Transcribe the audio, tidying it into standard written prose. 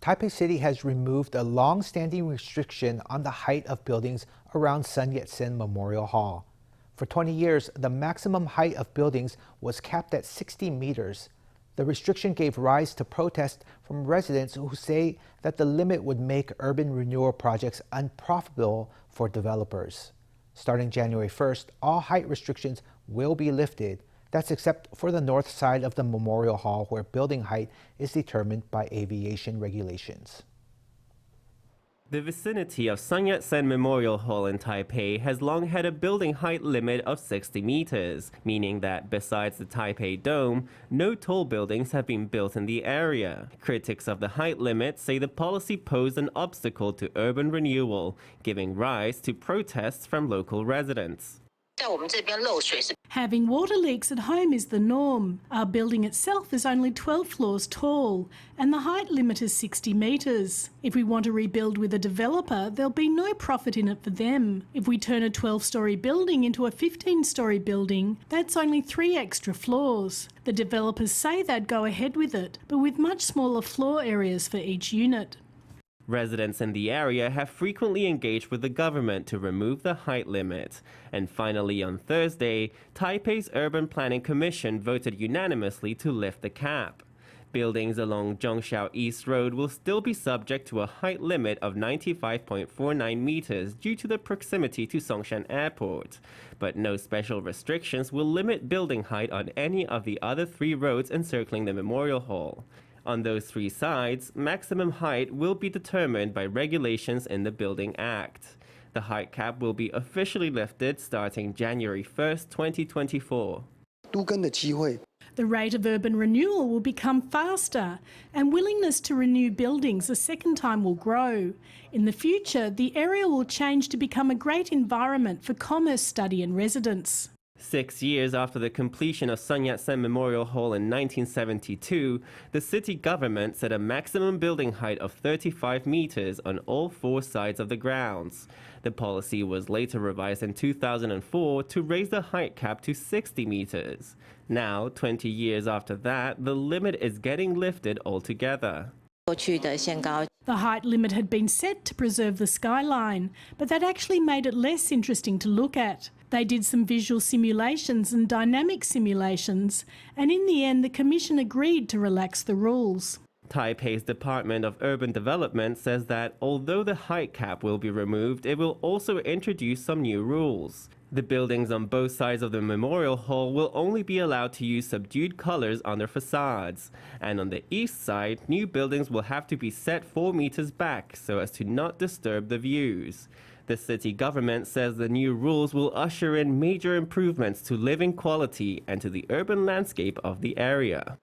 Taipei City has removed a long-standing restriction on the height of buildings around Sun Yat-sen Memorial Hall. For 20 years, the maximum height of buildings was capped at 60 meters. The restriction gave rise to protests from residents who say that the limit would make urban renewal projects unprofitable for developers. Starting January 1st, all height restrictions will be lifted. That's except for the north side of the Memorial Hall, where building height is determined by aviation regulations. The vicinity of Sun Yat-sen Memorial Hall in Taipei has long had a building height limit of 60 meters, meaning that besides the Taipei Dome, no tall buildings have been built in the area. Critics of the height limit say the policy posed an obstacle to urban renewal, giving rise to protests from local residents. Having water leaks at home is the norm. Our building itself is only 12 floors tall, and the height limit is 60 metres. If we want to rebuild with a developer, there'll be no profit in it for them. If we turn a 12-storey building into a 15-storey building, that's only 3 extra floors. The developers say they'd go ahead with it, but with much smaller floor areas for each unit. Residents in the area have frequently engaged with the government to remove the height limit. And finally, on Thursday, Taipei's Urban Planning Commission voted unanimously to lift the cap. Buildings along Zhongxiao East Road will still be subject to a height limit of 95.49 meters due to the proximity to Songshan Airport. But no special restrictions will limit building height on any of the other 3 roads encircling the Memorial Hall. On those 3 sides, maximum height will be determined by regulations in the Building Act. The height cap will be officially lifted starting January 1st, 2024. The rate of urban renewal will become faster, and willingness to renew buildings a second time will grow. In the future, the area will change to become a great environment for commerce, study and residence. 6 years after the completion of Sun Yat-sen Memorial Hall in 1972, the city government set a maximum building height of 35 meters on all 4 sides of the grounds. The policy was later revised in 2004 to raise the height cap to 60 meters. Now, 20 years after that, the limit is getting lifted altogether. The height limit had been set to preserve the skyline, but that actually made it less interesting to look at. They did some visual simulations and dynamic simulations, and in the end the Commission agreed to relax the rules. Taipei's Department of Urban Development says that although the height cap will be removed, it will also introduce some new rules. The buildings on both sides of the Memorial Hall will only be allowed to use subdued colors on their facades. And on the east side, new buildings will have to be set 4 meters back so as to not disturb the views. The city government says the new rules will usher in major improvements to living quality and to the urban landscape of the area.